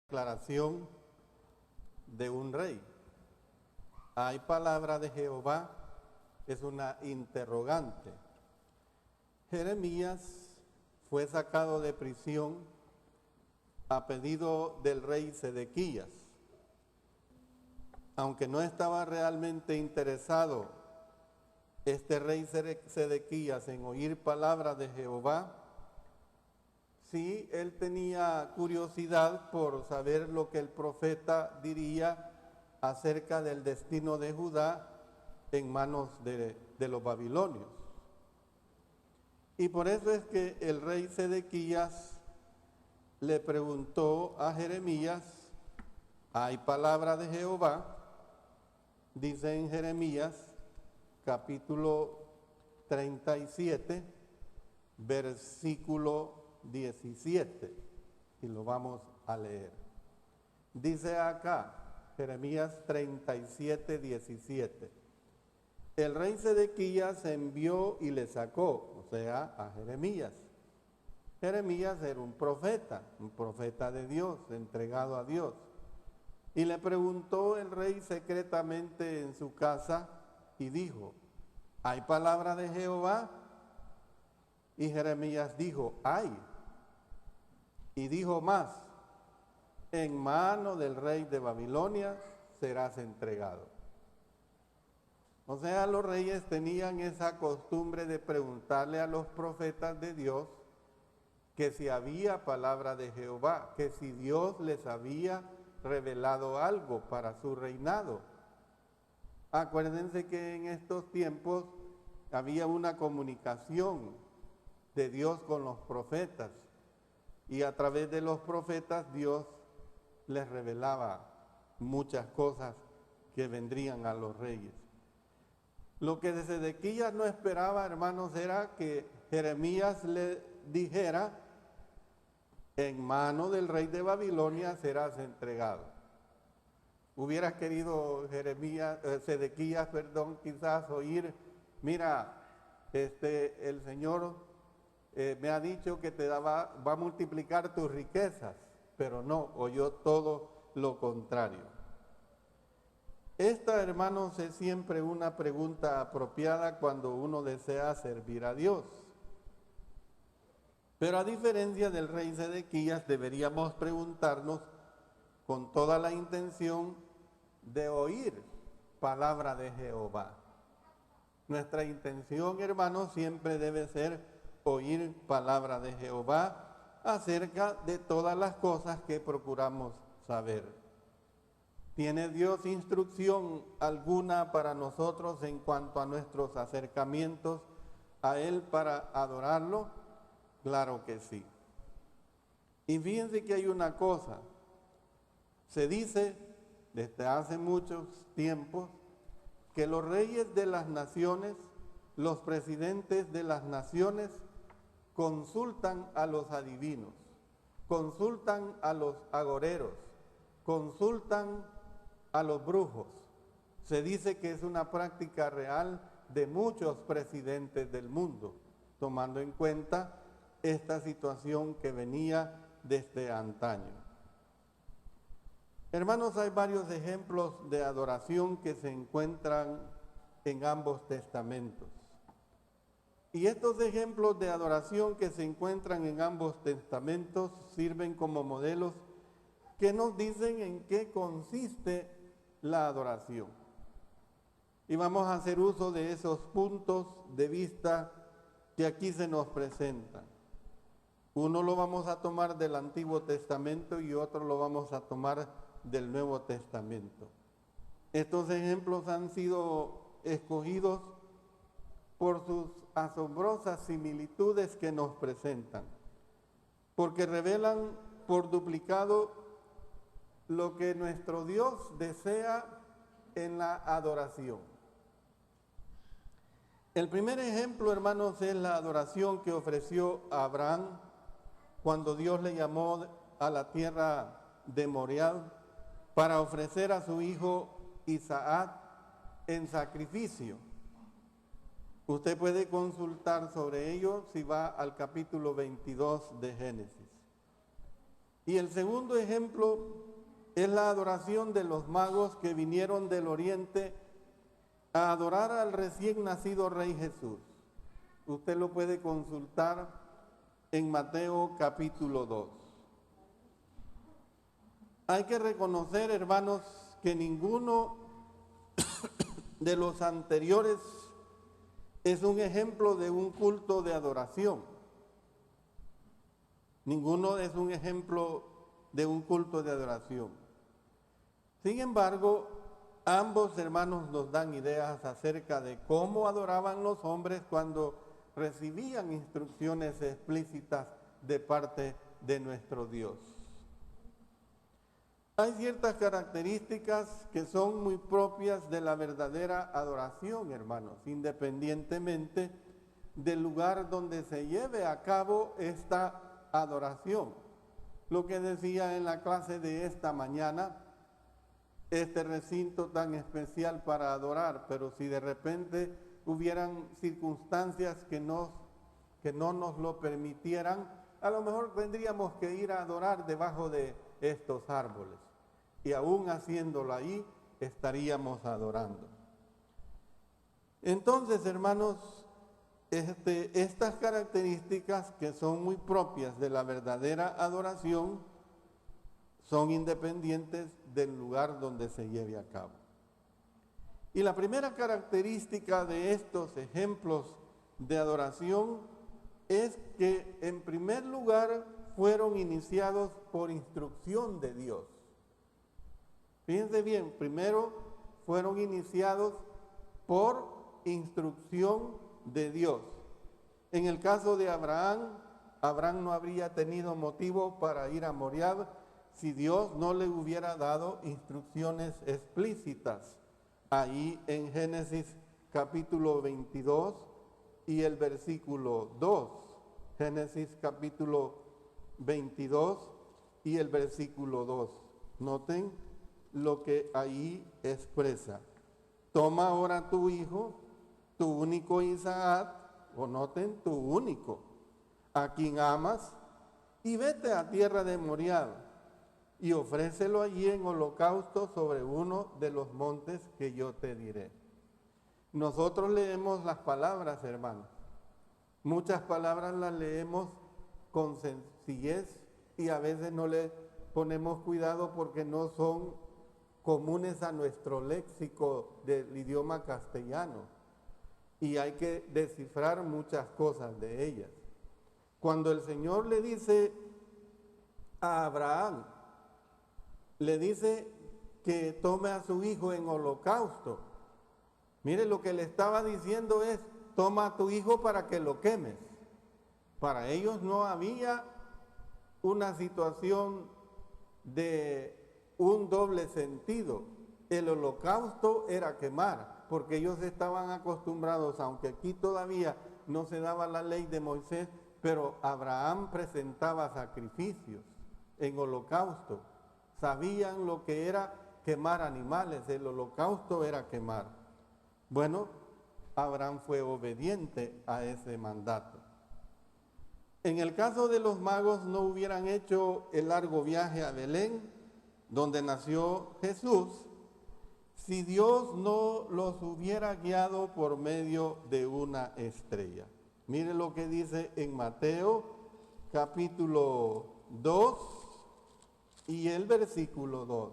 declaración de un rey. Hay palabra de Jehová, es una interrogante. Jeremías fue sacado de prisión a pedido del rey Sedequías. Aunque no estaba realmente interesado este rey Sedequías en oír palabra de Jehová, sí, él tenía curiosidad por saber lo que el profeta diría acerca del destino de Judá en manos de los babilonios. Y por eso es que el rey Sedequías le preguntó a Jeremías, ¿hay palabra de Jehová? Dice en Jeremías capítulo 37, versículo 17, y lo vamos a leer. Dice acá, Jeremías 37, 17. El rey Sedequías envió y le sacó, o sea, a Jeremías. Jeremías era un profeta de Dios, entregado a Dios. Y le preguntó el rey secretamente en su casa y dijo, ¿hay palabra de Jehová? Y Jeremías dijo, hay. Y dijo más, en mano del rey de Babilonia serás entregado. O sea, los reyes tenían esa costumbre de preguntarle a los profetas de Dios que si había palabra de Jehová, que si Dios les había revelado algo para su reinado. Acuérdense que en estos tiempos había una comunicación de Dios con los profetas y a través de los profetas Dios les revelaba muchas cosas que vendrían a los reyes. Lo que de Sedequías no esperaba, hermanos, era que Jeremías le dijera, en mano del rey de Babilonia serás entregado. Hubiera querido Sedequías, quizás oír, mira, el Señor me ha dicho que va a multiplicar tus riquezas, pero no, oyó todo lo contrario. Esta, hermanos, es siempre una pregunta apropiada cuando uno desea servir a Dios. Pero a diferencia del rey Sedequías, deberíamos preguntarnos con toda la intención de oír palabra de Jehová. Nuestra intención, hermanos, siempre debe ser oír palabra de Jehová acerca de todas las cosas que procuramos saber. ¿Tiene Dios instrucción alguna para nosotros en cuanto a nuestros acercamientos a Él para adorarlo? Claro que sí. Y fíjense que hay una cosa, se dice desde hace muchos tiempos que los reyes de las naciones, los presidentes de las naciones, consultan a los adivinos, consultan a los agoreros, consultan a los brujos. Se dice que es una práctica real de muchos presidentes del mundo, tomando en cuenta esta situación que venía desde antaño. Hermanos, hay varios ejemplos de adoración que se encuentran en ambos testamentos. Y estos ejemplos de adoración que se encuentran en ambos testamentos sirven como modelos que nos dicen en qué consiste la adoración. Y vamos a hacer uso de esos puntos de vista que aquí se nos presentan. Uno lo vamos a tomar del Antiguo Testamento y otro lo vamos a tomar del Nuevo Testamento. Estos ejemplos han sido escogidos por sus asombrosas similitudes que nos presentan, porque revelan por duplicado lo que nuestro Dios desea en la adoración. El primer ejemplo, hermanos, es la adoración que ofreció a Abraham cuando Dios le llamó a la tierra de Moriah para ofrecer a su hijo Isaac en sacrificio. Usted puede consultar sobre ello si va al capítulo 22 de Génesis. Y el segundo ejemplo es la adoración de los magos que vinieron del oriente a adorar al recién nacido Rey Jesús. Usted lo puede consultar en Mateo capítulo 2. Hay que reconocer, hermanos, que ninguno de los anteriores es un ejemplo de un culto de adoración. Ninguno es un ejemplo de un culto de adoración. Sin embargo, ambos hermanos nos dan ideas acerca de cómo adoraban los hombres cuando recibían instrucciones explícitas de parte de nuestro Dios. Hay ciertas características que son muy propias de la verdadera adoración, hermanos, independientemente del lugar donde se lleve a cabo esta adoración. Lo que decía en la clase de esta mañana, este recinto tan especial para adorar, pero si de repente hubieran circunstancias que no nos lo permitieran, a lo mejor tendríamos que ir a adorar debajo de estos árboles. Y aún haciéndolo ahí, estaríamos adorando. Entonces, hermanos, estas características que son muy propias de la verdadera adoración son independientes del lugar donde se lleve a cabo. Y la primera característica de estos ejemplos de adoración es que, en primer lugar, fueron iniciados por instrucción de Dios. Fíjense bien, primero fueron iniciados por instrucción de Dios. En el caso de Abraham, Abraham no habría tenido motivo para ir a Moriah si Dios no le hubiera dado instrucciones explícitas. Ahí en Génesis capítulo 22 y el versículo 2. Génesis capítulo 22 y el versículo 2. Noten lo que ahí expresa. Toma ahora tu hijo, tu único Isaac, o noten, tu único, a quien amas, y vete a tierra de Moriah, y ofrécelo allí en holocausto sobre uno de los montes que yo te diré. Nosotros leemos las palabras, hermanos. Muchas palabras las leemos con sencillez y a veces no le ponemos cuidado porque no son comunes a nuestro léxico del idioma castellano. Y hay que descifrar muchas cosas de ellas. Cuando el Señor le dice a Abraham, le dice que tome a su hijo en holocausto. Mire, lo que le estaba diciendo es, toma a tu hijo para que lo quemes. Para ellos no había una situación de un doble sentido. El holocausto era quemar, porque ellos estaban acostumbrados, aunque aquí todavía no se daba la ley de Moisés, pero Abraham presentaba sacrificios en holocausto. Sabían lo que era quemar animales, el holocausto era quemar. Bueno, Abraham fue obediente a ese mandato. En el caso de los magos, no hubieran hecho el largo viaje a Belén, donde nació Jesús, si Dios no los hubiera guiado por medio de una estrella. Mire lo que dice en Mateo capítulo 2 y el versículo 2.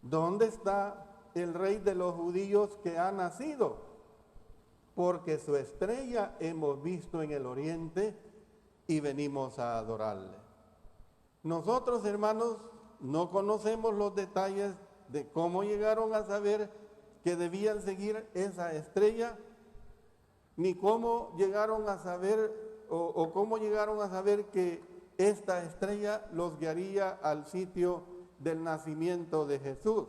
¿Dónde está el rey de los judíos que ha nacido? Porque su estrella hemos visto en el oriente y venimos a adorarle. Nosotros, hermanos, no conocemos los detalles de cómo llegaron a saber que debían seguir esa estrella, ni cómo llegaron a saber o cómo llegaron a saber que esta estrella los guiaría al sitio del nacimiento de Jesús.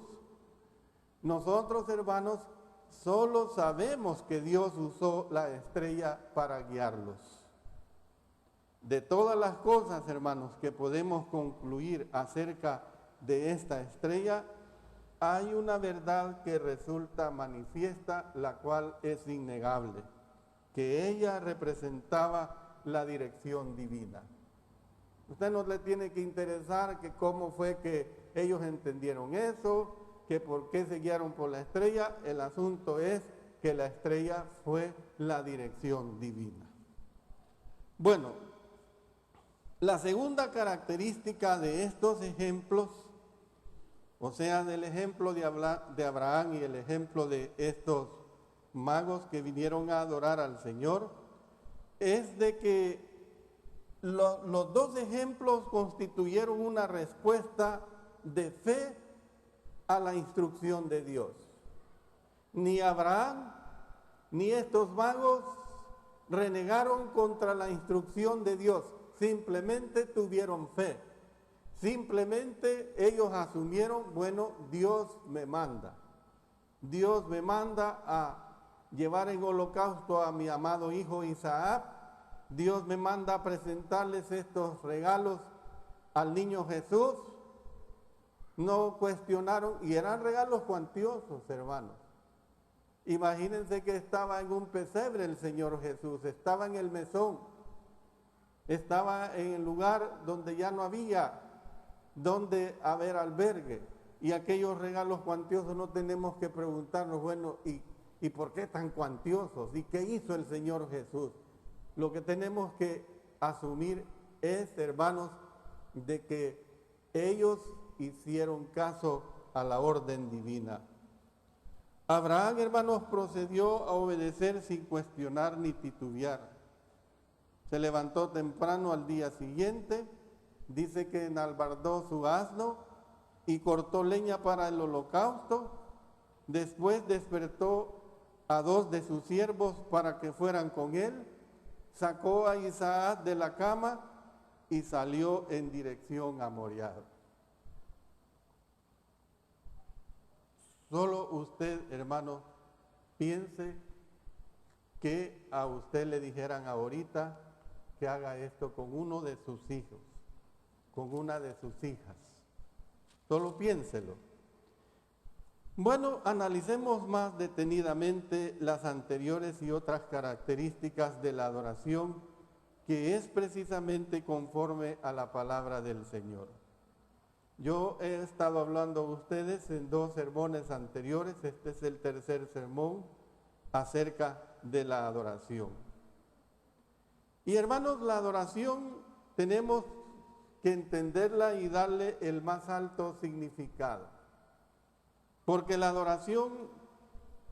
Nosotros, hermanos, solo sabemos que Dios usó la estrella para guiarlos. De todas las cosas, hermanos, que podemos concluir acerca de esta estrella, hay una verdad que resulta manifiesta, la cual es innegable, que ella representaba la dirección divina. Usted no le tiene que interesar que cómo fue que ellos entendieron eso, que por qué se guiaron por la estrella. El asunto es que la estrella fue la dirección divina. Bueno, la segunda característica de estos ejemplos, o sea, del ejemplo de Abraham y el ejemplo de estos magos que vinieron a adorar al Señor, es de que los dos ejemplos constituyeron una respuesta de fe a la instrucción de Dios. Ni Abraham ni estos magos renegaron contra la instrucción de Dios, simplemente tuvieron fe. Simplemente ellos asumieron, bueno, Dios me manda. Dios me manda a llevar en holocausto a mi amado hijo Isaac. Dios me manda a presentarles estos regalos al niño Jesús. No cuestionaron, y eran regalos cuantiosos, hermanos. Imagínense que estaba en un pesebre el Señor Jesús, estaba en el mesón, estaba en el lugar donde ya no había donde haber albergue, y aquellos regalos cuantiosos no tenemos que preguntarnos, bueno, ¿y por qué tan cuantiosos? ¿Y qué hizo el Señor Jesús? Lo que tenemos que asumir es, hermanos, de que ellos hicieron caso a la orden divina. Abraham, hermanos, procedió a obedecer sin cuestionar ni titubear. Se levantó temprano al día siguiente, dice que enalbardó su asno y cortó leña para el holocausto. Después despertó a 2 de sus siervos para que fueran con él, sacó a Isaac de la cama y salió en dirección a Moriah. Solo usted, hermano, piense que a usted le dijeran ahorita que haga esto con uno de sus hijos, con una de sus hijas. Solo piénselo. Bueno, analicemos más detenidamente las anteriores y otras características de la adoración, que es precisamente conforme a la palabra del Señor. Yo he estado hablando a ustedes en 2 sermones anteriores, este es el tercer sermón, acerca de la adoración. Y hermanos, la adoración tenemos que entenderla y darle el más alto significado, porque la adoración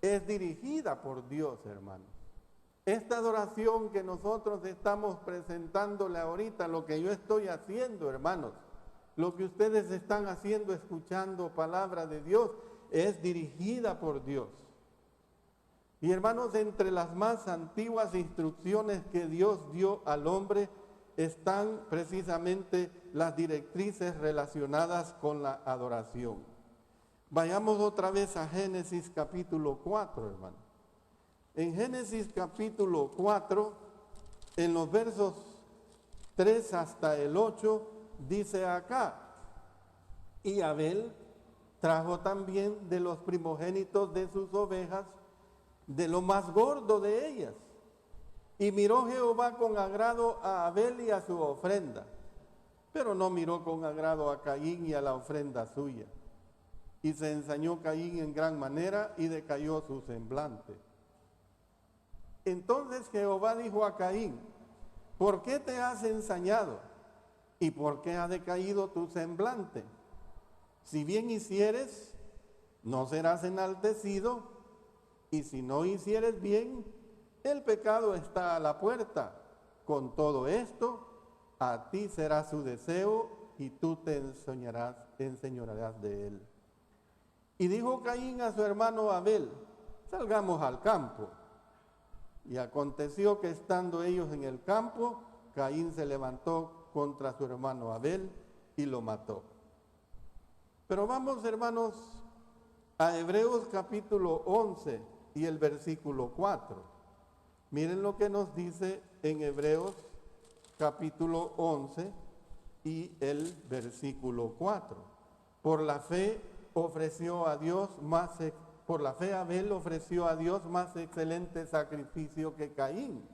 es dirigida por Dios, hermanos. Esta adoración que nosotros estamos presentándole ahorita, lo que yo estoy haciendo, hermanos, lo que ustedes están haciendo, escuchando palabra de Dios, es dirigida por Dios. Y hermanos, entre las más antiguas instrucciones que Dios dio al hombre están precisamente las directrices relacionadas con la adoración. Vayamos otra vez a Génesis capítulo 4, hermano. En Génesis capítulo 4, en los versos 3 hasta el 8, dice acá: y Abel trajo también de los primogénitos de sus ovejas, de lo más gordo de ellas. Y miró Jehová con agrado a Abel y a su ofrenda, pero no miró con agrado a Caín y a la ofrenda suya. Y se ensañó Caín en gran manera y decayó su semblante. Entonces Jehová dijo a Caín: ¿por qué te has ensañado? ¿Y por qué ha decaído tu semblante? Si bien hicieres, no serás enaltecido, y si no hicieres bien, el pecado está a la puerta. Con todo esto, a ti será su deseo, y tú te enseñorearás de él. Y dijo Caín a su hermano Abel: salgamos al campo. Y aconteció que estando ellos en el campo, Caín se levantó contra su hermano Abel y lo mató. Pero vamos, hermanos, a Hebreos capítulo 11 y el versículo 4. Miren lo que nos dice en Hebreos capítulo 11 y el versículo 4. Por la fe Abel ofreció a Dios más excelente sacrificio que Caín,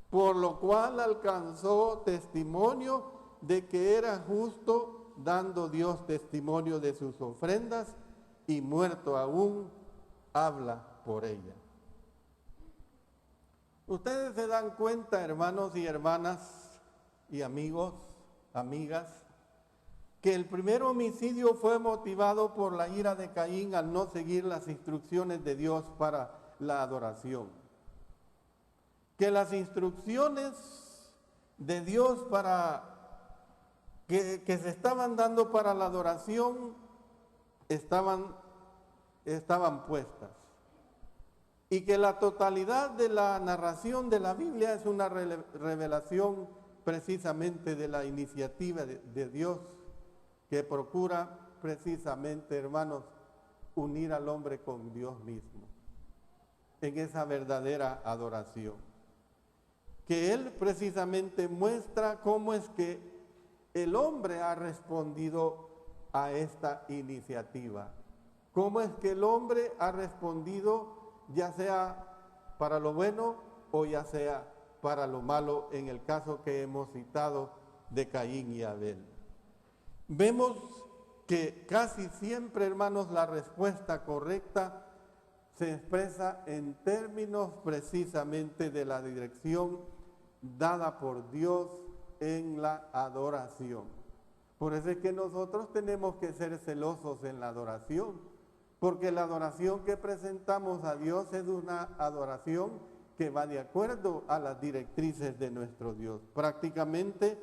por lo cual alcanzó testimonio de que era justo, dando Dios testimonio de sus ofrendas, y muerto aún, habla por ella. Ustedes se dan cuenta, hermanos y hermanas y amigos, amigas, que el primer homicidio fue motivado por la ira de Caín al no seguir las instrucciones de Dios para la adoración. Que las instrucciones de Dios que se estaban dando para la adoración estaban puestas. Y que la totalidad de la narración de la Biblia es una revelación precisamente de la iniciativa de Dios, que procura precisamente, hermanos, unir al hombre con Dios mismo en esa verdadera adoración. Que Él precisamente muestra cómo es que el hombre ha respondido a esta iniciativa. Cómo es que el hombre ha respondido, ya sea para lo bueno o ya sea para lo malo, en el caso que hemos citado de Caín y Abel. Vemos que casi siempre, hermanos, la respuesta correcta se expresa en términos precisamente de la dirección dada por Dios en la adoración. Por eso es que nosotros tenemos que ser celosos en la adoración, porque la adoración que presentamos a Dios es una adoración que va de acuerdo a las directrices de nuestro Dios. Prácticamente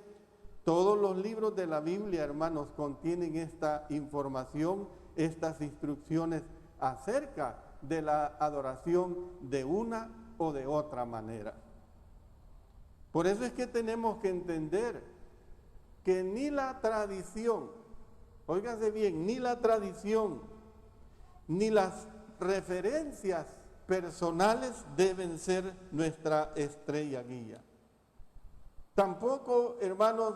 todos los libros de la Biblia, hermanos, contienen esta información, estas instrucciones acerca de la adoración de una o de otra manera. Por eso es que tenemos que entender que ni la tradición, óigase bien, ni la tradición, ni las referencias personales deben ser nuestra estrella guía. Tampoco, hermanos,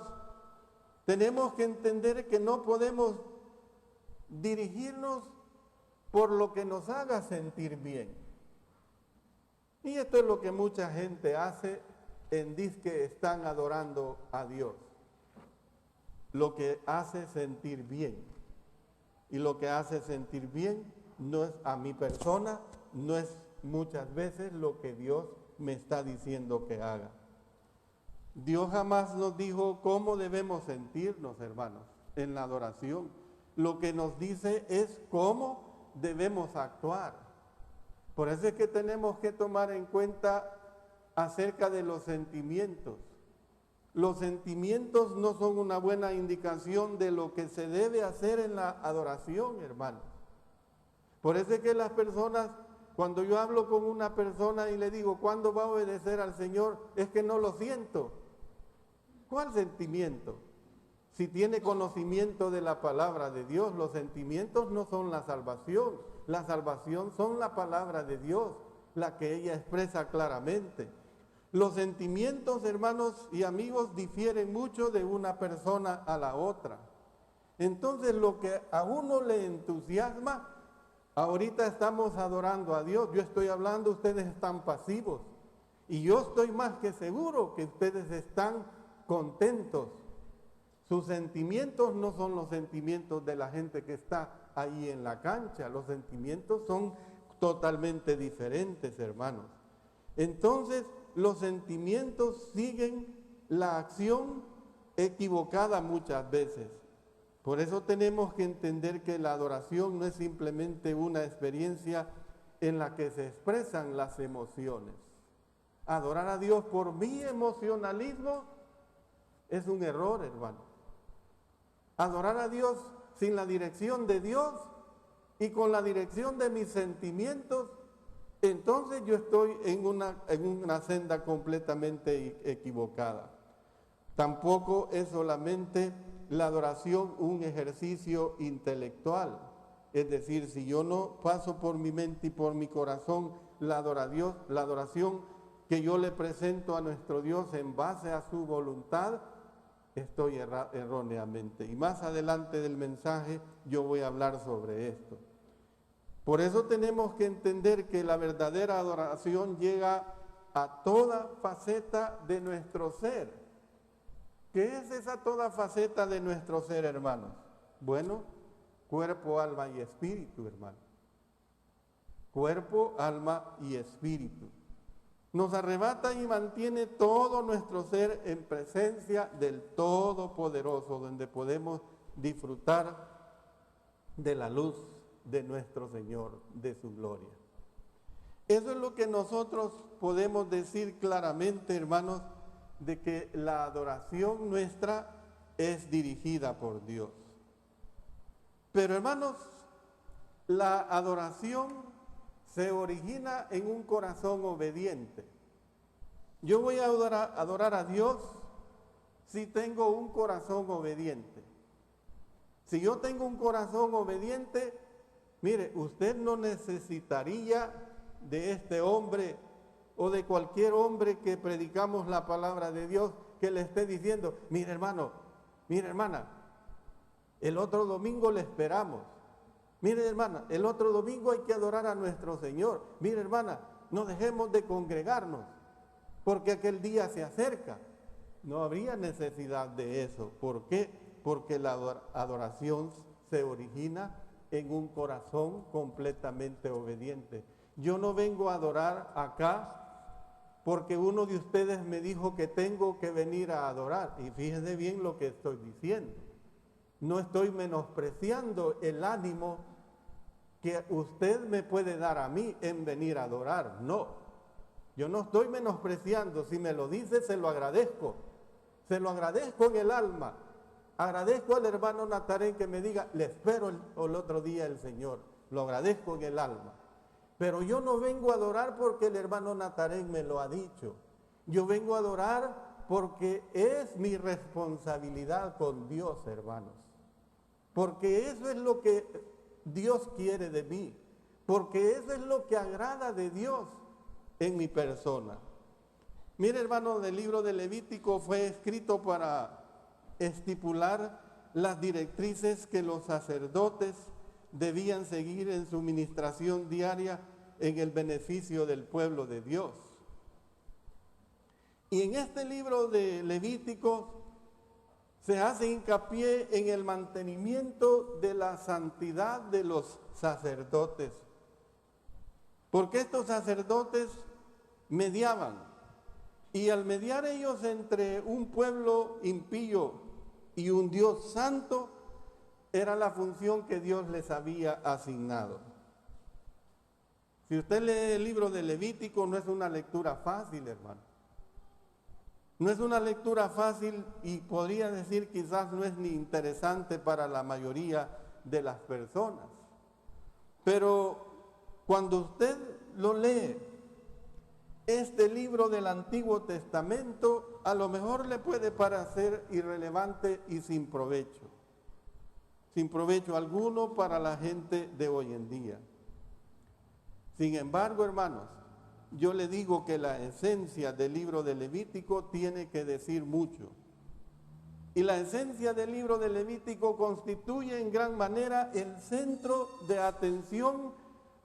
tenemos que entender que no podemos dirigirnos por lo que nos haga sentir bien. Y esto es lo que mucha gente hace en que están adorando a Dios. Lo que hace sentir bien. Y lo que hace sentir bien no es a mi persona, no es muchas veces lo que Dios me está diciendo que haga. Dios jamás nos dijo cómo debemos sentirnos, hermanos, en la adoración. Lo que nos dice es cómo debemos actuar. Por eso es que tenemos que tomar en cuenta acerca de los sentimientos. Los sentimientos no son una buena indicación de lo que se debe hacer en la adoración, hermanos. Por eso es que las personas, cuando yo hablo con una persona y le digo, ¿cuándo va a obedecer al Señor? Es que no lo siento. ¿Cuál sentimiento? Si tiene conocimiento de la palabra de Dios, los sentimientos no son la salvación. La salvación son la palabra de Dios, la que ella expresa claramente. Los sentimientos, hermanos y amigos, difieren mucho de una persona a la otra. Entonces, lo que a uno le entusiasma, ahorita estamos adorando a Dios, yo estoy hablando, ustedes están pasivos. Y yo estoy más que seguro que ustedes están contentos. Sus sentimientos no son los sentimientos de la gente que está ahí en la cancha. Los sentimientos son totalmente diferentes, hermanos. Entonces, los sentimientos siguen la acción equivocada muchas veces. Por eso tenemos que entender que la adoración no es simplemente una experiencia en la que se expresan las emociones. Adorar a Dios por mi emocionalismo es un error, hermano. Adorar a Dios sin la dirección de Dios y con la dirección de mis sentimientos, entonces yo estoy en una senda completamente equivocada. Tampoco es solamente la adoración un ejercicio intelectual. Es decir, si yo no paso por mi mente y por mi corazón la adoración que yo le presento a nuestro Dios en base a su voluntad, estoy erróneamente. Y más adelante del mensaje yo voy a hablar sobre esto. Por eso tenemos que entender que la verdadera adoración llega a toda faceta de nuestro ser. ¿Qué es esa toda faceta de nuestro ser, hermanos? Bueno, cuerpo, alma y espíritu, hermano. Cuerpo, alma y espíritu. Nos arrebata y mantiene todo nuestro ser en presencia del Todopoderoso, donde podemos disfrutar de la luz de nuestro Señor, de su gloria. Eso es lo que nosotros podemos decir claramente, hermanos, de que la adoración nuestra es dirigida por Dios. Pero, hermanos, la adoración se origina en un corazón obediente. Yo voy a adorar a Dios si tengo un corazón obediente. Si yo tengo un corazón obediente, mire, usted no necesitaría de este hombre o de cualquier hombre que predicamos la palabra de Dios que le esté diciendo, mire hermano, mire hermana, el otro domingo le esperamos. Mire hermana, el otro domingo hay que adorar a nuestro Señor. Mire hermana, no dejemos de congregarnos, porque aquel día se acerca. No habría necesidad de eso. ¿Por qué? Porque la adoración se origina en un corazón completamente obediente. Yo no vengo a adorar acá porque uno de ustedes me dijo que tengo que venir a adorar. Y fíjense bien lo que estoy diciendo. No estoy menospreciando el ánimo que usted me puede dar a mí en venir a adorar. No, yo no estoy menospreciando. Si me lo dice, se lo agradezco. Se lo agradezco en el alma. Agradezco al hermano Natarén que me diga, le espero el otro día el Señor. Lo agradezco en el alma. Pero yo no vengo a adorar porque el hermano Natarén me lo ha dicho. Yo vengo a adorar porque es mi responsabilidad con Dios, hermanos. Porque eso es lo que Dios quiere de mí. Porque eso es lo que agrada de Dios en mi persona. Mire, hermano, el libro de Levítico fue escrito para estipular las directrices que los sacerdotes debían seguir en su ministración diaria en el beneficio del pueblo de Dios. Y en este libro de Levítico se hace hincapié en el mantenimiento de la santidad de los sacerdotes, porque estos sacerdotes mediaban, y al mediar ellos entre un pueblo impío y un Dios santo, era la función que Dios les había asignado. Si usted lee el libro de Levítico, no es una lectura fácil, hermano. No es una lectura fácil y podría decir quizás no es ni interesante para la mayoría de las personas. Pero cuando usted lo lee, este libro del Antiguo Testamento a lo mejor le puede parecer irrelevante y sin provecho alguno para la gente de hoy en día. Sin embargo, hermanos, yo le digo que la esencia del libro de Levítico tiene que decir mucho. Y la esencia del libro de Levítico constituye en gran manera el centro de atención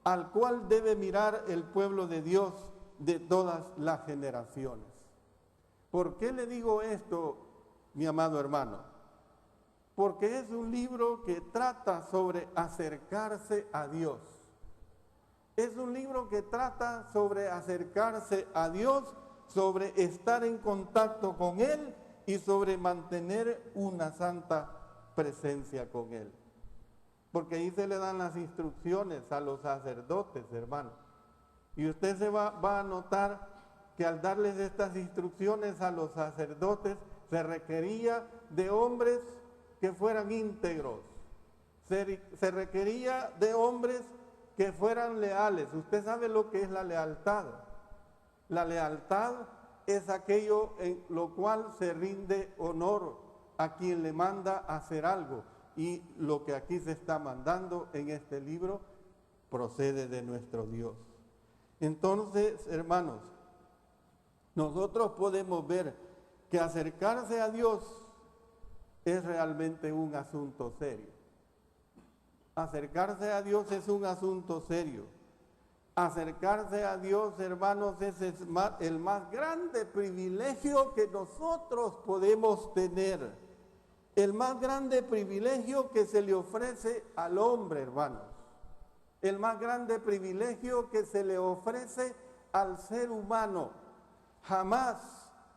al cual debe mirar el pueblo de Dios de todas las generaciones. ¿Por qué le digo esto, mi amado hermano? Porque es un libro que trata sobre acercarse a Dios. Es un libro que trata sobre acercarse a Dios, sobre estar en contacto con Él y sobre mantener una santa presencia con Él. Porque ahí se le dan las instrucciones a los sacerdotes, hermano. Y usted se va a notar que al darles estas instrucciones a los sacerdotes, se requería de hombres que fueran íntegros. Se requería de hombres que fueran leales. Usted sabe lo que es la lealtad. La lealtad es aquello en lo cual se rinde honor a quien le manda hacer algo. Y lo que aquí se está mandando en este libro procede de nuestro Dios. Entonces, hermanos, nosotros podemos ver que acercarse a Dios es realmente un asunto serio. Acercarse a Dios es un asunto serio. Acercarse a Dios, hermanos, ese es el más grande privilegio que nosotros podemos tener. El más grande privilegio que se le ofrece al hombre, hermanos. El más grande privilegio que se le ofrece al ser humano. Jamás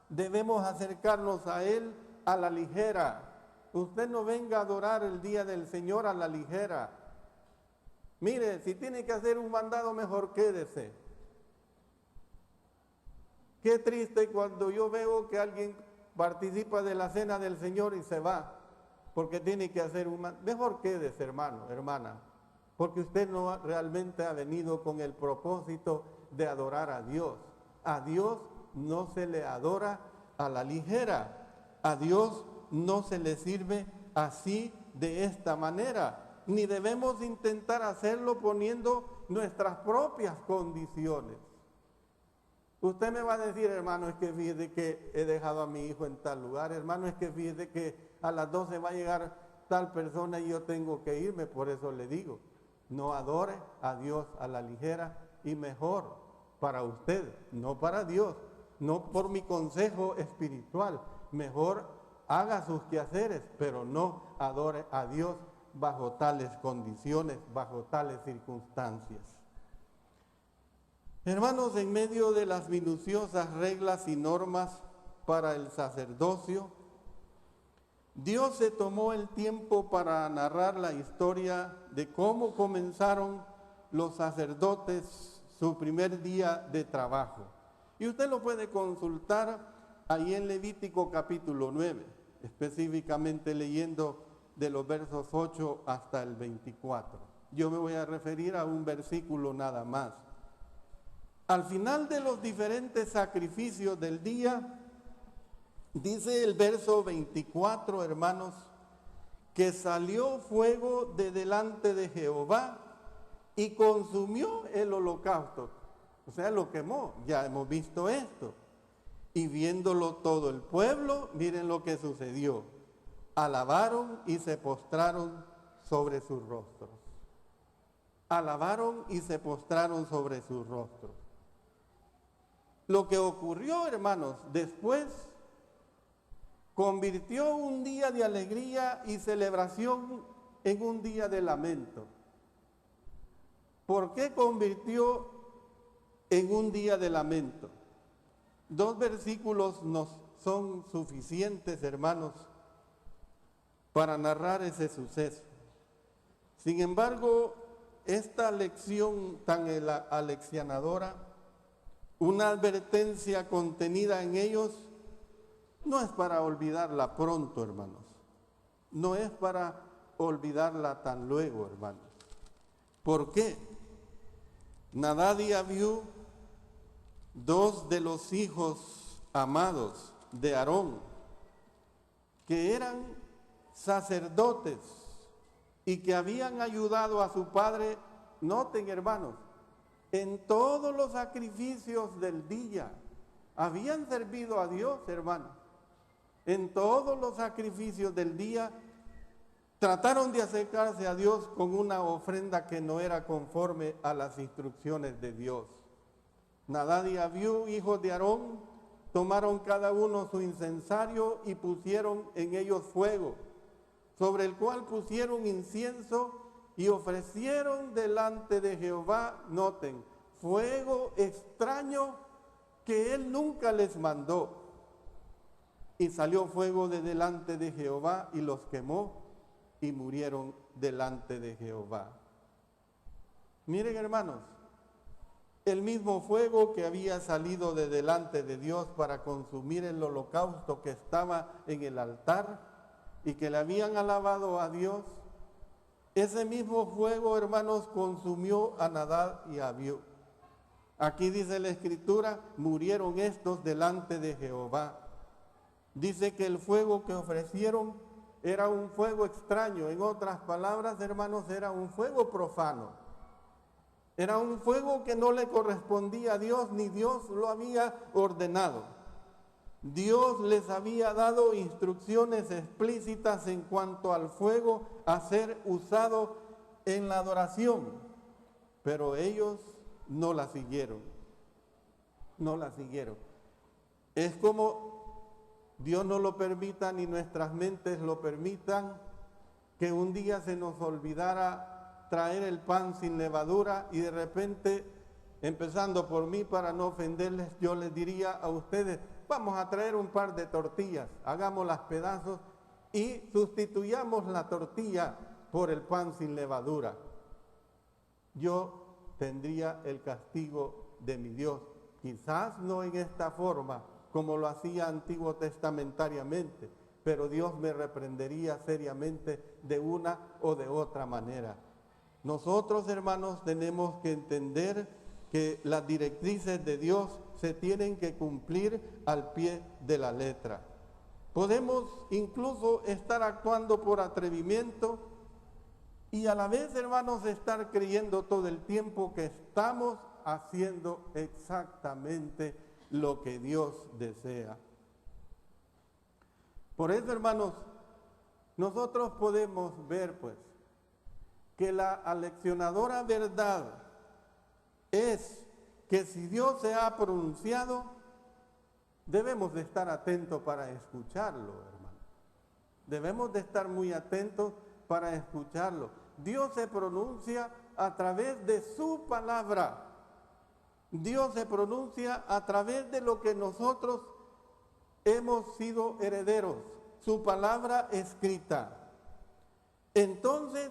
debemos acercarnos a Él a la ligera. Usted no venga a adorar el día del Señor a la ligera. Mire, si tiene que hacer un mandado, mejor quédese. Qué triste cuando yo veo que alguien participa de la cena del Señor y se va, porque tiene que hacer un mandado. Mejor quédese, hermano, hermana, porque usted no realmente ha venido con el propósito de adorar a Dios. A Dios no se le adora a la ligera. A Dios no se le sirve así, de esta manera. Ni debemos intentar hacerlo poniendo nuestras propias condiciones. Usted me va a decir, hermano, es que fíjese que he dejado a mi hijo en tal lugar, hermano, es que fíjese que a las 12 va a llegar tal persona y yo tengo que irme, por eso le digo, no adore a Dios a la ligera y mejor para usted, no para Dios, no por mi consejo espiritual, mejor haga sus quehaceres, pero no adore a Dios bajo tales condiciones, bajo tales circunstancias. Hermanos, en medio de las minuciosas reglas y normas para el sacerdocio, Dios se tomó el tiempo para narrar la historia de cómo comenzaron los sacerdotes su primer día de trabajo. Y usted lo puede consultar ahí en Levítico capítulo 9, específicamente leyendo de los versos 8 hasta el 24. Yo me voy a referir a un versículo nada más. Al final de los diferentes sacrificios del día, dice el verso 24, hermanos, que salió fuego de delante de Jehová y consumió el holocausto. O sea, lo quemó. Ya hemos visto esto. Y viéndolo todo el pueblo, miren lo que sucedió. Alabaron y se postraron sobre sus rostros. Alabaron y se postraron sobre sus rostros. Lo que ocurrió, hermanos, después convirtió un día de alegría y celebración en un día de lamento. ¿Por qué convirtió en un día de lamento? 2 versículos nos son suficientes, hermanos, para narrar ese suceso. Sin embargo, esta lección tan aleccionadora, una advertencia contenida en ellos, no es para olvidarla pronto, hermanos. No es para olvidarla tan luego, hermanos. ¿Por qué? Nadab y Abiú, 2 de los hijos amados de Aarón, que eran sacerdotes y que habían ayudado a su padre, noten, hermanos, en todos los sacrificios del día, habían servido a Dios, hermanos. En todos los sacrificios del día, trataron de acercarse a Dios con una ofrenda que no era conforme a las instrucciones de Dios. Nadab y Abiú, hijos de Aarón, tomaron cada uno su incensario y pusieron en ellos fuego, sobre el cual pusieron incienso y ofrecieron delante de Jehová, noten, fuego extraño que él nunca les mandó. Y salió fuego de delante de Jehová y los quemó y murieron delante de Jehová. Miren, hermanos, el mismo fuego que había salido de delante de Dios para consumir el holocausto que estaba en el altar y que le habían alabado a Dios, ese mismo fuego, hermanos, consumió a Nadab y a Abiú. Aquí dice la Escritura, murieron estos delante de Jehová. Dice que el fuego que ofrecieron era un fuego extraño. En otras palabras, hermanos, era un fuego profano. Era un fuego que no le correspondía a Dios, ni Dios lo había ordenado. Dios les había dado instrucciones explícitas en cuanto al fuego a ser usado en la adoración. Pero ellos no la siguieron. No la siguieron. Es como Dios no lo permita ni nuestras mentes lo permitan, que un día se nos olvidara traer el pan sin levadura y de repente, empezando por mí para no ofenderles, yo les diría a ustedes, vamos a traer un par de tortillas, hagámoslas pedazos y sustituyamos la tortilla por el pan sin levadura. Yo tendría el castigo de mi Dios, quizás no en esta forma como lo hacía antiguo testamentariamente, pero Dios me reprendería seriamente de una o de otra manera. Nosotros, hermanos, tenemos que entender que las directrices de Dios se tienen que cumplir al pie de la letra. Podemos incluso estar actuando por atrevimiento y a la vez, hermanos, estar creyendo todo el tiempo que estamos haciendo exactamente lo que Dios desea. Por eso, hermanos, nosotros podemos ver, pues, que la aleccionadora verdad es que si Dios se ha pronunciado, debemos de estar atentos para escucharlo, hermano. Debemos de estar muy atentos para escucharlo. Dios se pronuncia a través de su palabra. Dios se pronuncia a través de lo que nosotros hemos sido herederos, su palabra escrita. Entonces,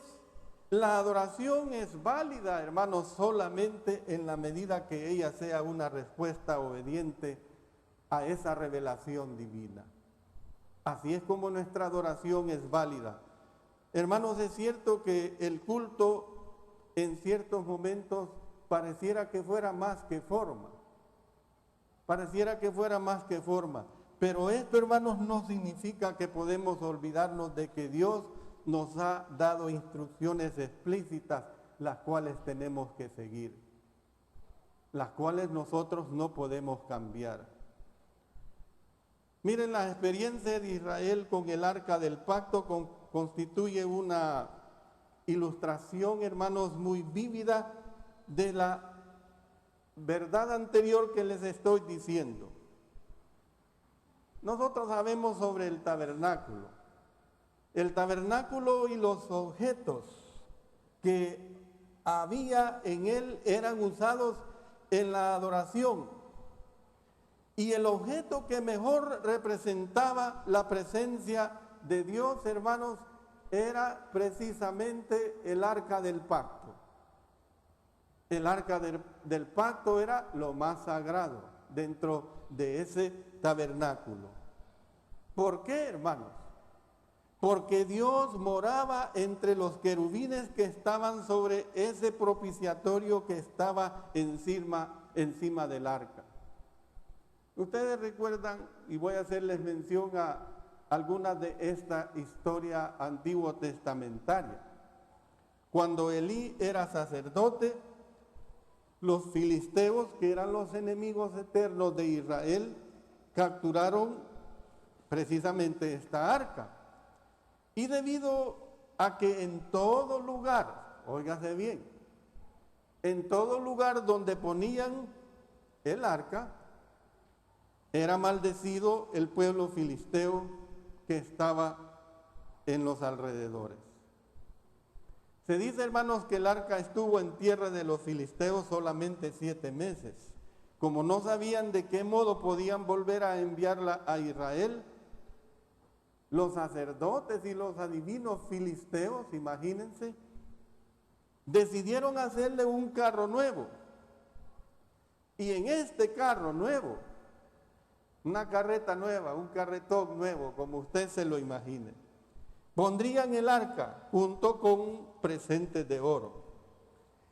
la adoración es válida, hermanos, solamente en la medida que ella sea una respuesta obediente a esa revelación divina. Así es como nuestra adoración es válida. Hermanos, es cierto que el culto en ciertos momentos pareciera que fuera más que forma. Pareciera que fuera más que forma. Pero esto, hermanos, no significa que podemos olvidarnos de que Dios nos ha dado instrucciones explícitas, las cuales tenemos que seguir, las cuales nosotros no podemos cambiar. Miren, la experiencia de Israel con el Arca del Pacto constituye una ilustración, hermanos, muy vívida de la verdad anterior que les estoy diciendo. Nosotros sabemos sobre el tabernáculo. El tabernáculo y los objetos que había en él eran usados en la adoración. Y el objeto que mejor representaba la presencia de Dios, hermanos, era precisamente el arca del pacto. El arca del pacto era lo más sagrado dentro de ese tabernáculo. ¿Por qué, hermanos? Porque Dios moraba entre los querubines que estaban sobre ese propiciatorio que estaba encima del arca. Ustedes recuerdan, y voy a hacerles mención a algunas de esta historia antiguo testamentaria. Cuando Elí era sacerdote, los filisteos, que eran los enemigos eternos de Israel, capturaron precisamente esta arca. Y debido a que en todo lugar, óigase bien, en todo lugar donde ponían el arca, era maldecido el pueblo filisteo que estaba en los alrededores. Se dice, hermanos, que el arca estuvo en tierra de los filisteos solamente 7 meses. Como no sabían de qué modo podían volver a enviarla a Israel, los sacerdotes y los adivinos filisteos, imagínense, decidieron hacerle un carro nuevo. Y en este carro nuevo, una carreta nueva, un carretón nuevo, como usted se lo imagine, pondrían el arca junto con presentes de oro.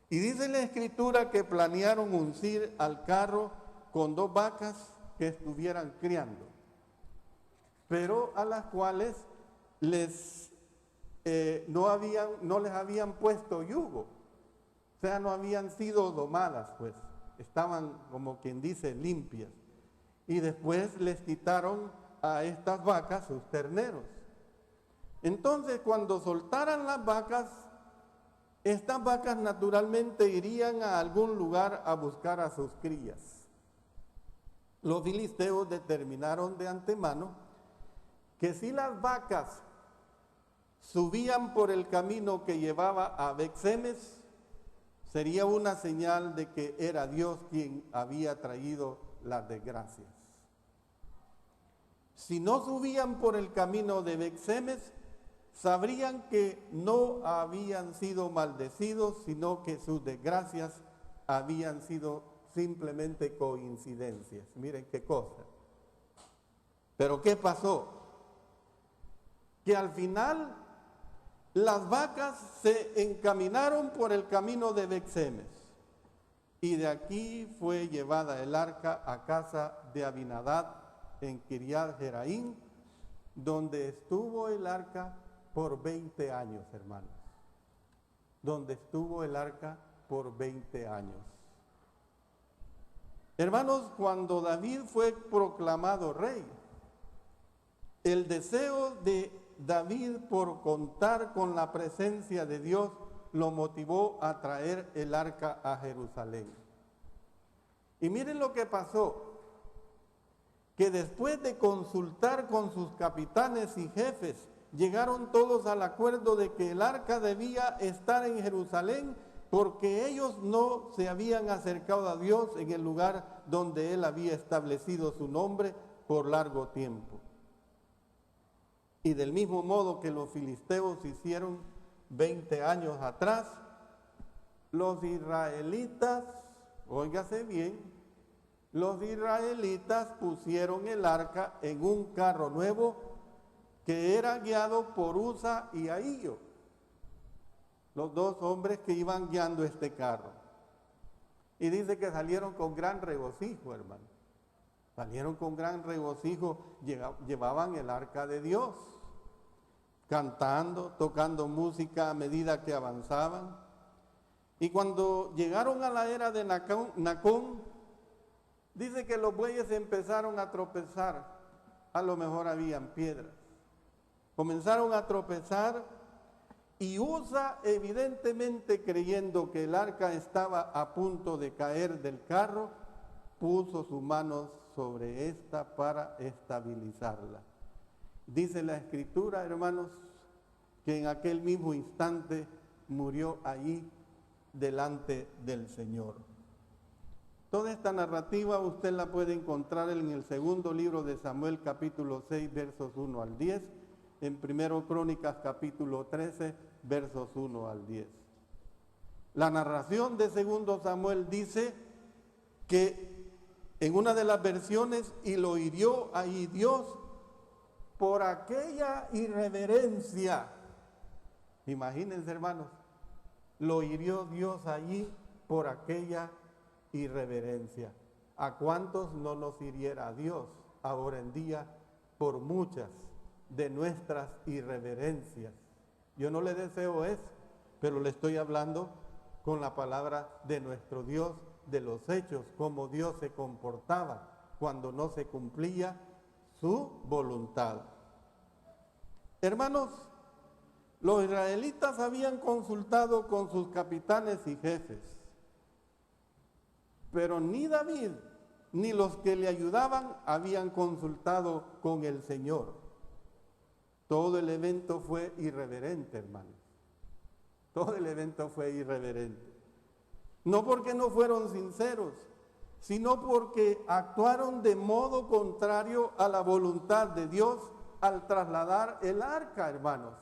Y dice la Escritura que planearon uncir al carro con 2 vacas que estuvieran criando, pero a las cuales no les habían puesto yugo, o sea, no habían sido domadas, pues, estaban, como quien dice, limpias. Y después les quitaron a estas vacas sus terneros. Entonces, cuando soltaran las vacas, Estas vacas naturalmente irían a algún lugar a buscar a sus crías. Los filisteos determinaron de antemano que si las vacas subían por el camino que llevaba a Bet-Semes, sería una señal de que era Dios quien había traído las desgracias. Si no subían por el camino de Bet-Semes, sabrían que no habían sido maldecidos, sino que sus desgracias habían sido simplemente coincidencias. Miren qué cosa. Pero ¿qué pasó? Que al final las vacas se encaminaron por el camino de Bet-Semes, y de aquí fue llevada el arca a casa de Abinadab en Kiriat Jeraim, donde estuvo el arca por 20 años, hermanos. Donde estuvo el arca por 20 años. Hermanos, cuando David fue proclamado rey, el deseo de David por contar con la presencia de Dios lo motivó a traer el arca a Jerusalén. Y miren lo que pasó, que después de consultar con sus capitanes y jefes, llegaron todos al acuerdo de que el arca debía estar en Jerusalén, porque ellos no se habían acercado a Dios en el lugar donde Él había establecido su nombre por largo tiempo. Y del mismo modo que los filisteos hicieron 20 años atrás, los israelitas, óigase bien, los israelitas pusieron el arca en un carro nuevo que era guiado por Uza y Ahío, los dos hombres que iban guiando este carro. Y dice que salieron con gran regocijo, hermano. Salieron con gran regocijo, llevaban el arca de Dios, cantando, tocando música a medida que avanzaban. Y cuando llegaron a la era de Nacón, dice que los bueyes empezaron a tropezar, a lo mejor habían piedras. Comenzaron a tropezar y Uza, evidentemente creyendo que el arca estaba a punto de caer del carro, puso sus manos sobre esta para estabilizarla. Dice la Escritura, hermanos, que en aquel mismo instante murió allí delante del Señor. Toda esta narrativa usted la puede encontrar en el segundo libro de Samuel, capítulo 6, versos 1 al 10, en primero Crónicas, capítulo 13, versos 1 al 10. La narración de segundo Samuel dice que en una de las versiones, y lo hirió ahí Dios por aquella irreverencia. Imagínense, hermanos, lo hirió Dios allí por aquella irreverencia. ¿A cuántos no nos hiriera Dios ahora en día por muchas de nuestras irreverencias? Yo no le deseo eso, pero le estoy hablando con la palabra de nuestro Dios, de los hechos, cómo Dios se comportaba cuando no se cumplía su voluntad. Hermanos, los israelitas habían consultado con sus capitanes y jefes, pero ni David ni los que le ayudaban habían consultado con el Señor. Todo el evento fue irreverente, hermanos. Todo el evento fue irreverente. No porque no fueron sinceros, sino porque actuaron de modo contrario a la voluntad de Dios al trasladar el arca, hermanos.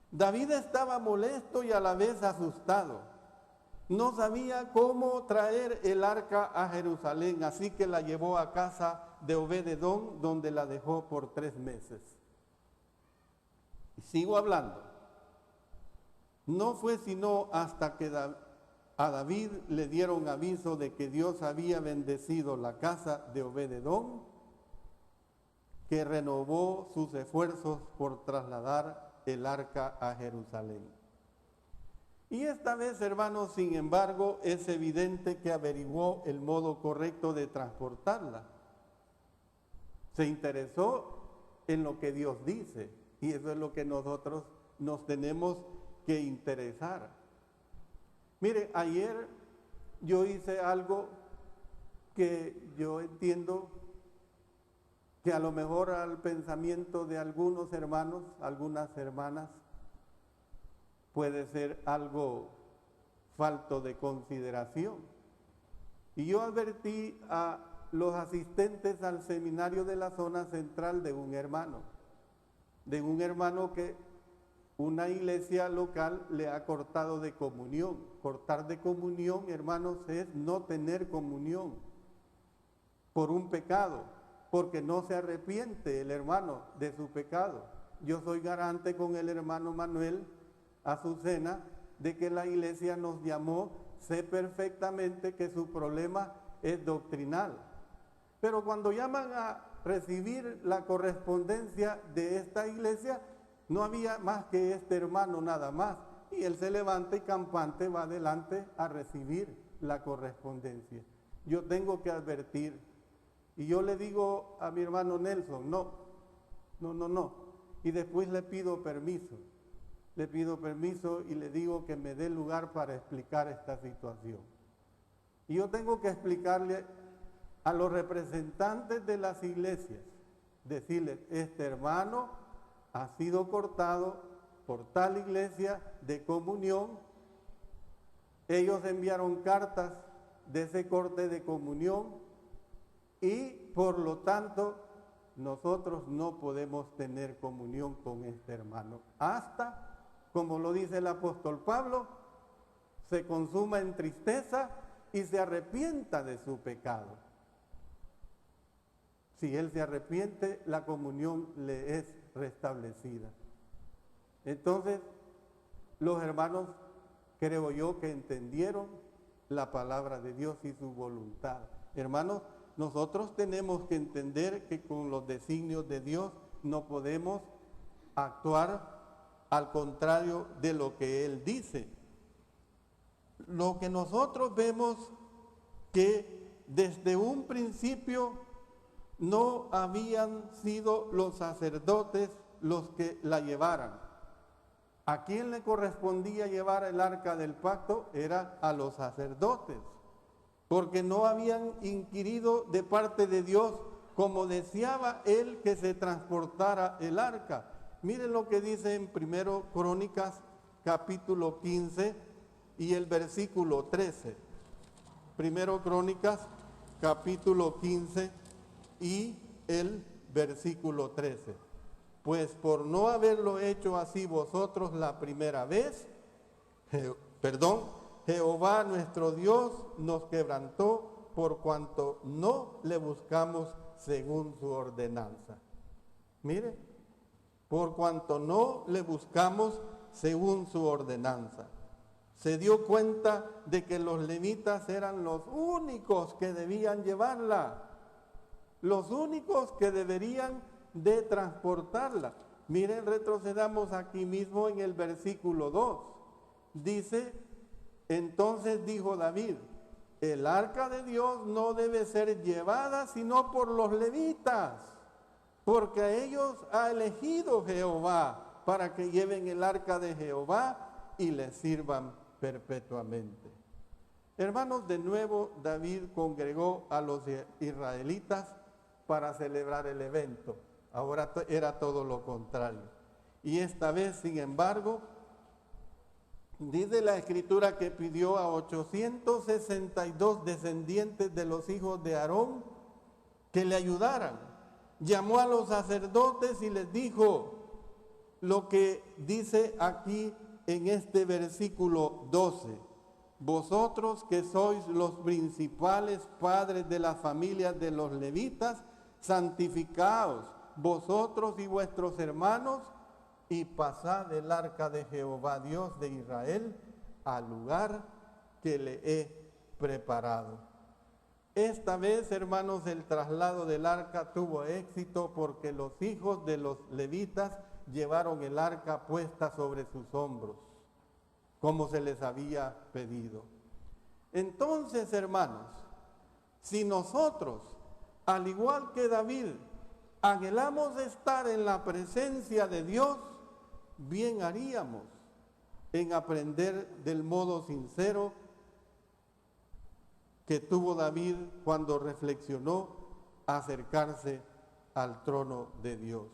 David estaba molesto y a la vez asustado. No sabía cómo traer el arca a Jerusalén, así que la llevó a casa de Obed-Edom, donde la dejó por 3 meses. Y sigo hablando. No fue sino hasta que a David le dieron aviso de que Dios había bendecido la casa de Obed-Edom, que renovó sus esfuerzos por trasladar el arca a Jerusalén. Y esta vez, hermanos, sin embargo, es evidente que averiguó el modo correcto de transportarla. Se interesó en lo que Dios dice, y eso es lo que nosotros nos tenemos que interesar. Mire, ayer yo hice algo que yo entiendo que a lo mejor al pensamiento de algunos hermanos, algunas hermanas, puede ser algo falto de consideración. Y yo advertí a los asistentes al seminario de la zona central de un hermano que una iglesia local le ha cortado de comunión. Cortar de comunión, hermanos, es no tener comunión por un pecado, porque no se arrepiente el hermano de su pecado. Yo soy garante con el hermano Manuel Azucena de que la iglesia nos llamó, sé perfectamente que su problema es doctrinal. Pero cuando llaman a recibir la correspondencia de esta iglesia, no había más que este hermano nada más. Y él se levanta y campante va adelante a recibir la correspondencia. Yo tengo que advertir. Y yo le digo a mi hermano Nelson, no. Y después le pido permiso y le digo que me dé lugar para explicar esta situación. Y yo tengo que explicarle a los representantes de las iglesias, decirles, este hermano ha sido cortado por tal iglesia de comunión. Ellos enviaron cartas de ese corte de comunión y por lo tanto nosotros no podemos tener comunión con este hermano hasta, como lo dice el apóstol Pablo, se consuma en tristeza y se arrepienta de su pecado. Si él se arrepiente, la comunión le es restablecida. Entonces, los hermanos, creo yo, que entendieron la palabra de Dios y su voluntad. Hermanos, nosotros tenemos que entender que con los designios de Dios no podemos actuar al contrario de lo que Él dice. Lo que nosotros vemos que desde un principio no habían sido los sacerdotes los que la llevaran. ¿A quién le correspondía llevar el arca del pacto? Era a los sacerdotes, porque no habían inquirido de parte de Dios como deseaba Él que se transportara el arca. Miren lo que dice en 1 Crónicas capítulo 15 y el versículo 13. 1 Crónicas capítulo 15 y el versículo 13. Pues por no haberlo hecho así vosotros la primera vez, Jehová nuestro Dios nos quebrantó por cuanto no le buscamos según su ordenanza. Mire, por cuanto no le buscamos según su ordenanza. Se dio cuenta de que los levitas eran los únicos que debían llevarla, los únicos que deberían de transportarla. Miren, retrocedamos aquí mismo en el versículo 2. Dice, entonces dijo David, el arca de Dios no debe ser llevada sino por los levitas, porque a ellos ha elegido Jehová para que lleven el arca de Jehová y le sirvan perpetuamente. Hermanos, de nuevo David congregó a los israelitas para celebrar el evento. Ahora era todo lo contrario. Y esta vez, sin embargo, dice la Escritura que pidió a 862 descendientes de los hijos de Aarón que le ayudaran. Llamó a los sacerdotes y les dijo lo que dice aquí en este versículo 12. Vosotros que sois los principales padres de las familias de los levitas, santificaos vosotros y vuestros hermanos y pasad el arca de Jehová Dios de Israel al lugar que le he preparado. Esta vez, hermanos, el traslado del arca tuvo éxito porque los hijos de los levitas llevaron el arca puesta sobre sus hombros, como se les había pedido. Entonces, hermanos, si nosotros, al igual que David, anhelamos estar en la presencia de Dios, bien haríamos en aprender del modo sincero que tuvo David cuando reflexionó acercarse al trono de Dios.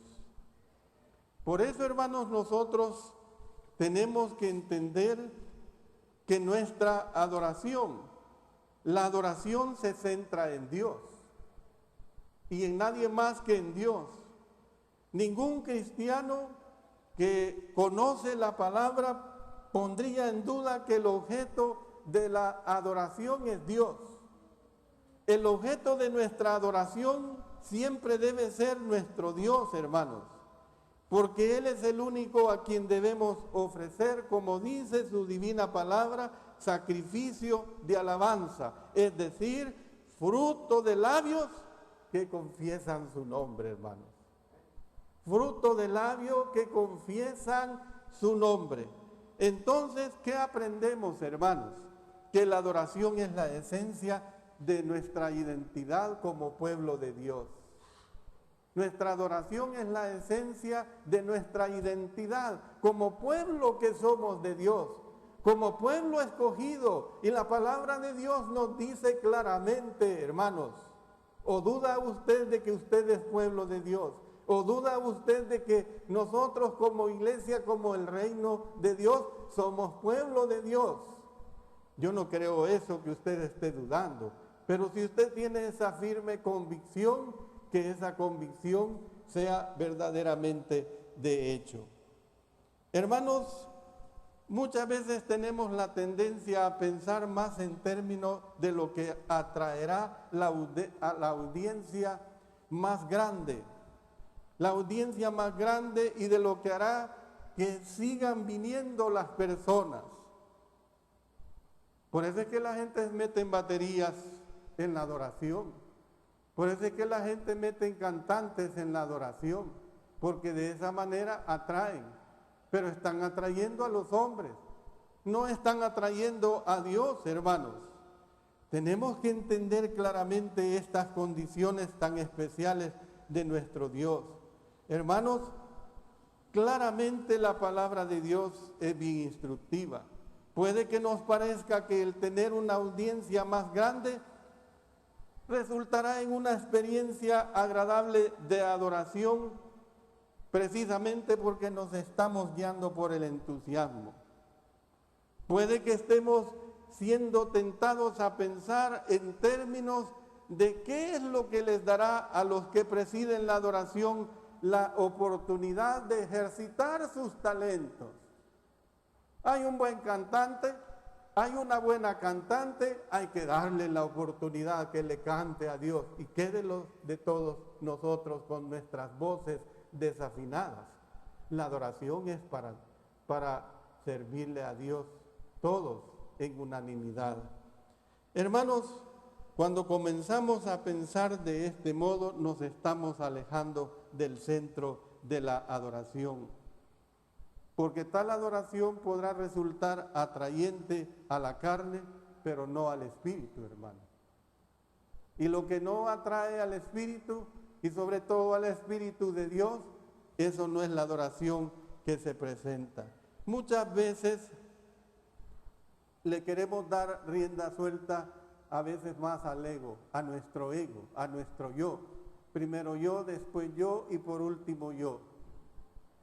Por eso, hermanos, nosotros tenemos que entender que nuestra adoración, la adoración se centra en Dios y en nadie más que en Dios. Ningún cristiano que conoce la palabra pondría en duda que el objeto de la adoración es Dios. El objeto de nuestra adoración siempre debe ser nuestro Dios, hermanos, porque Él es el único a quien debemos ofrecer, como dice su divina palabra, sacrificio de alabanza, es decir, fruto de labios que confiesan su nombre, hermanos. Fruto de labios que confiesan su nombre. Entonces, ¿qué aprendemos, hermanos? Que la adoración es la esencia de nuestra identidad como pueblo de Dios. Nuestra adoración es la esencia de nuestra identidad como pueblo que somos de Dios, como pueblo escogido. Y la palabra de Dios nos dice claramente, hermanos, ¿o duda usted de que usted es pueblo de Dios? ¿O duda usted de que nosotros como iglesia, como el reino de Dios, somos pueblo de Dios? Yo no creo eso que usted esté dudando, pero si usted tiene esa firme convicción, que esa convicción sea verdaderamente de hecho. Hermanos, muchas veces tenemos la tendencia a pensar más en términos de lo que atraerá a la audiencia más grande. La audiencia más grande y de lo que hará que sigan viniendo las personas. Por eso es que la gente mete en baterías en la adoración. Por eso es que la gente mete en cantantes en la adoración. Porque de esa manera atraen. Pero están atrayendo a los hombres. No están atrayendo a Dios, hermanos. Tenemos que entender claramente estas condiciones tan especiales de nuestro Dios. Hermanos, claramente la palabra de Dios es bien instructiva. Puede que nos parezca que el tener una audiencia más grande resultará en una experiencia agradable de adoración, precisamente porque nos estamos guiando por el entusiasmo. Puede que estemos siendo tentados a pensar en términos de qué es lo que les dará a los que presiden la adoración la oportunidad de ejercitar sus talentos. Hay un buen cantante, hay una buena cantante, hay que darle la oportunidad que le cante a Dios. ¿Y qué de todos nosotros con nuestras voces desafinadas? La adoración es para servirle a Dios, todos en unanimidad. Hermanos, cuando comenzamos a pensar de este modo, nos estamos alejando del centro de la adoración. Porque tal adoración podrá resultar atrayente a la carne, pero no al espíritu, hermano. Y lo que no atrae al espíritu, y sobre todo al espíritu de Dios, eso no es la adoración que se presenta. Muchas veces le queremos dar rienda suelta a veces más al ego, a nuestro yo. Primero yo, después yo y por último yo.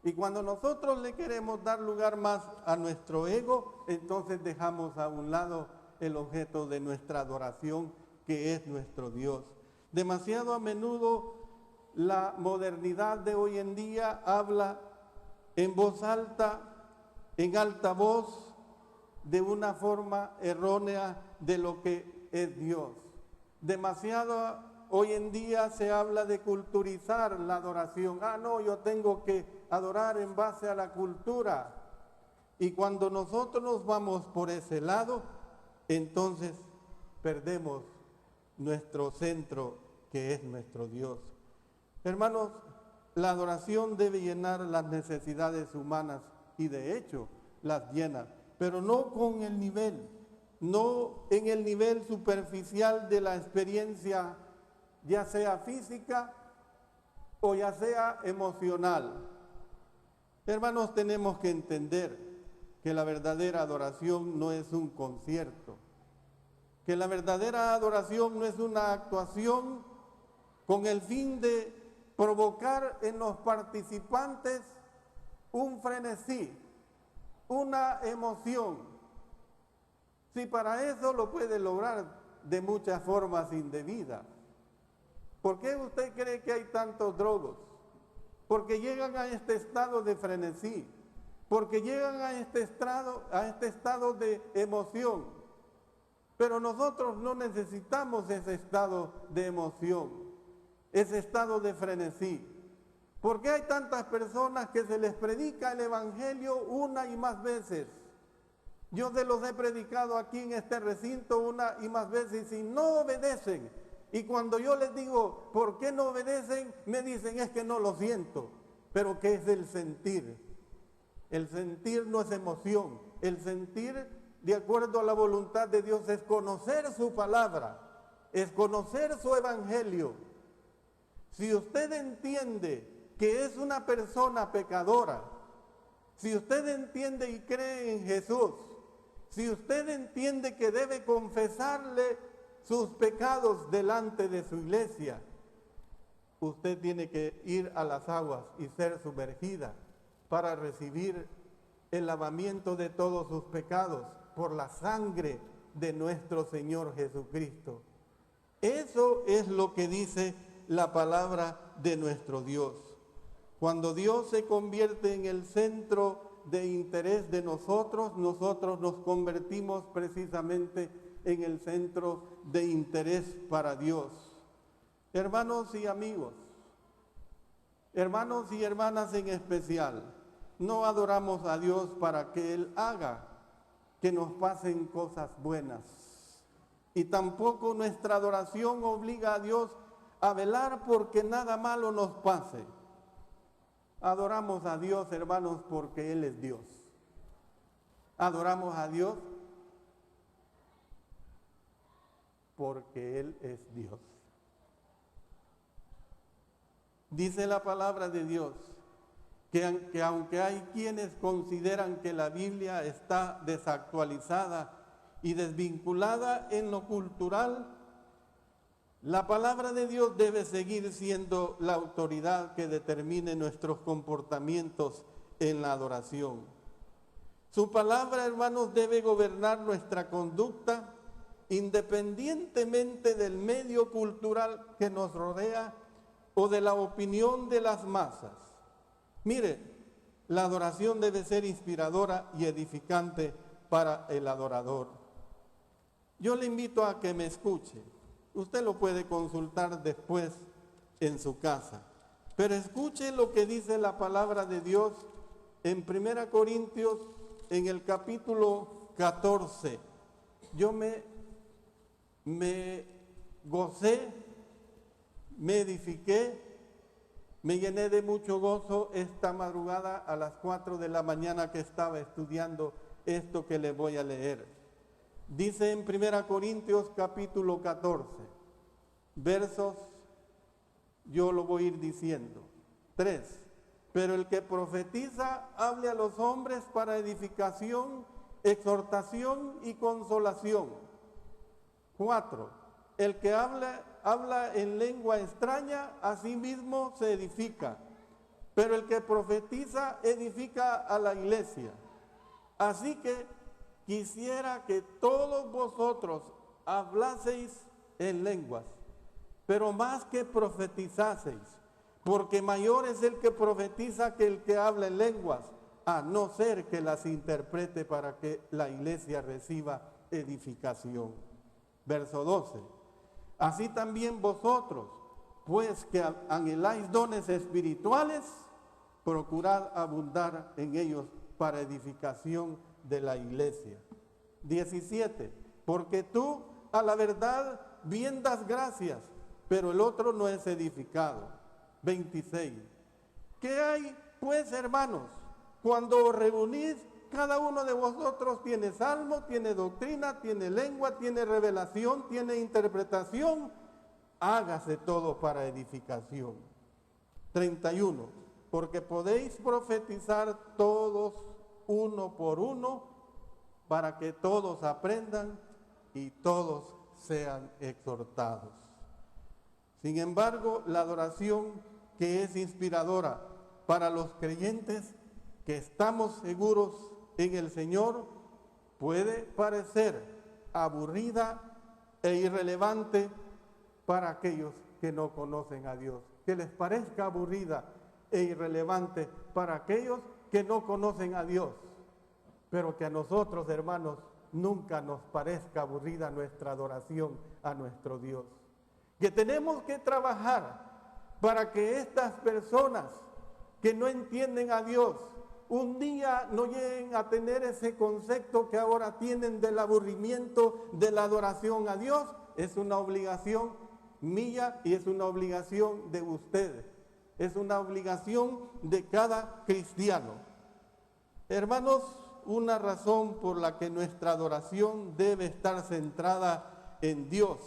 Y cuando nosotros le queremos dar lugar más a nuestro ego, entonces dejamos a un lado el objeto de nuestra adoración, que es nuestro Dios. Demasiado a menudo la modernidad de hoy en día habla en voz alta, en alta voz, de una forma errónea de lo que es Dios. Demasiado hoy en día se habla de culturizar la adoración. No, yo tengo que adorar en base a la cultura. Y cuando nosotros nos vamos por ese lado, entonces perdemos nuestro centro, que es nuestro Dios. Hermanos, la adoración debe llenar las necesidades humanas y de hecho las llena, pero no con el nivel, no en el nivel superficial de la experiencia, ya sea física o ya sea emocional. Hermanos, tenemos que entender que la verdadera adoración no es un concierto, que la verdadera adoración no es una actuación con el fin de provocar en los participantes un frenesí, una emoción. Si para eso lo puede lograr de muchas formas indebidas. ¿Por qué usted cree que hay tantos drogos? Porque llegan a este estado de frenesí, porque llegan a este estado de emoción. Pero nosotros no necesitamos ese estado de emoción, ese estado de frenesí. ¿Por qué hay tantas personas que se les predica el Evangelio una y más veces? Yo se los he predicado aquí en este recinto una y más veces y no obedecen. Y cuando yo les digo, ¿por qué no obedecen? Me dicen, es que no lo siento. Pero ¿qué es el sentir? El sentir no es emoción. El sentir, de acuerdo a la voluntad de Dios, es conocer su palabra, es conocer su evangelio. Si usted entiende que es una persona pecadora, si usted entiende y cree en Jesús, si usted entiende que debe confesarle sus pecados delante de su iglesia, usted tiene que ir a las aguas y ser sumergida para recibir el lavamiento de todos sus pecados por la sangre de nuestro Señor Jesucristo. Eso es lo que dice la palabra de nuestro Dios. Cuando Dios se convierte en el centro de interés de nosotros, nosotros nos convertimos precisamente en el centro de interés para Dios. Hermanos y amigos, hermanos y hermanas en especial, no adoramos a Dios para que Él haga que nos pasen cosas buenas. Y tampoco nuestra adoración obliga a Dios a velar porque nada malo nos pase. Adoramos a Dios, hermanos, porque Él es Dios. Adoramos a Dios porque Él es Dios. Dice la palabra de Dios que aunque hay quienes consideran que la Biblia está desactualizada y desvinculada en lo cultural, la palabra de Dios debe seguir siendo la autoridad que determine nuestros comportamientos en la adoración. Su palabra, hermanos, debe gobernar nuestra conducta independientemente del medio cultural que nos rodea o de la opinión de las masas. Mire, la adoración debe ser inspiradora y edificante para el adorador. Yo le invito a que me escuche. Usted lo puede consultar después en su casa. Pero escuche lo que dice la palabra de Dios en 1 Corintios, en el capítulo 14. Yo me gocé, me edifiqué, me llené de mucho gozo esta madrugada a las 4 de la mañana que estaba estudiando esto que le voy a leer. Dice en 1 Corintios capítulo 14, versos, yo lo voy a ir diciendo, 3. Pero el que profetiza, hable a los hombres para edificación, exhortación y consolación. 4. El que habla en lengua extraña, a sí mismo se edifica. Pero el que profetiza, edifica a la iglesia. Así que quisiera que todos vosotros hablaseis en lenguas, pero más que profetizaseis, porque mayor es el que profetiza que el que habla en lenguas, a no ser que las interprete para que la iglesia reciba edificación. Verso 12. Así también vosotros, pues que anheláis dones espirituales, procurad abundar en ellos para edificación de la iglesia. 17. Porque tú a la verdad bien das gracias, pero el otro no es edificado. 26. ¿Qué hay pues, hermanos? Cuando os reunís, cada uno de vosotros tiene salmo, tiene doctrina, tiene lengua, tiene revelación, tiene interpretación. Hágase todo para edificación. 31. Porque podéis profetizar todos uno por uno, para que todos aprendan y todos sean exhortados. Sin embargo, la adoración que es inspiradora para los creyentes que estamos seguros en el Señor puede parecer aburrida e irrelevante para aquellos que no conocen a Dios. Que les parezca aburrida e irrelevante para aquellos que no conocen a Dios. Pero que a nosotros, hermanos, nunca nos parezca aburrida nuestra adoración a nuestro Dios. Que tenemos que trabajar para que estas personas que no entienden a Dios un día no lleguen a tener ese concepto que ahora tienen del aburrimiento de la adoración a Dios. Es una obligación mía y es una obligación de ustedes. Es una obligación de cada cristiano. Hermanos, una razón por la que nuestra adoración debe estar centrada en Dios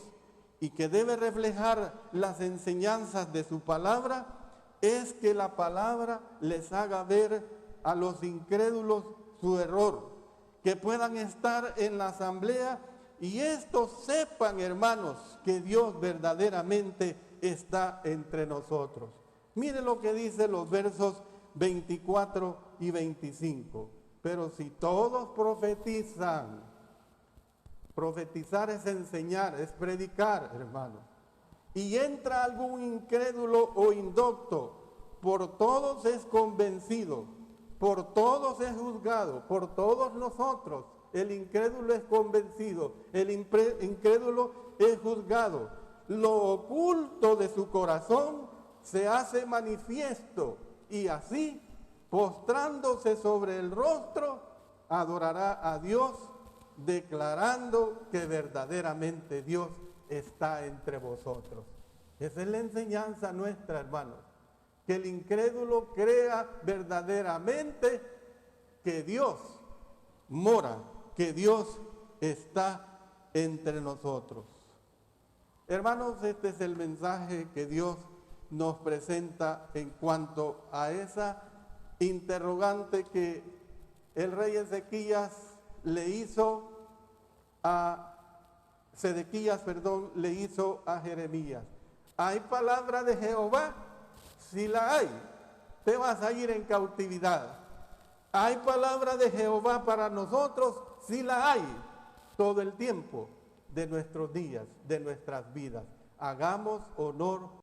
y que debe reflejar las enseñanzas de su palabra es que la palabra les haga ver a los incrédulos su error, que puedan estar en la asamblea y estos sepan, hermanos, que Dios verdaderamente está entre nosotros. Miren lo que dice los versos 24 y 25. Pero si todos profetizan, profetizar es enseñar, es predicar, hermanos, y entra algún incrédulo o indocto, por todos es convencido, por todos es juzgado, por todos nosotros. El incrédulo es convencido, el incrédulo es juzgado. Lo oculto de su corazón se hace manifiesto y así, postrándose sobre el rostro, adorará a Dios, declarando que verdaderamente Dios está entre vosotros. Esa es la enseñanza nuestra, hermanos. Que el incrédulo crea verdaderamente que Dios mora, que Dios está entre nosotros. Hermanos, este es el mensaje que Dios nos presenta en cuanto a esa interrogante que el rey Ezequías le hizo a le hizo a Jeremías. ¿Hay palabra de Jehová? Si la hay, te vas a ir en cautividad. ¿Hay palabra de Jehová para nosotros? Si la hay, todo el tiempo de nuestros días, de nuestras vidas. Hagamos honor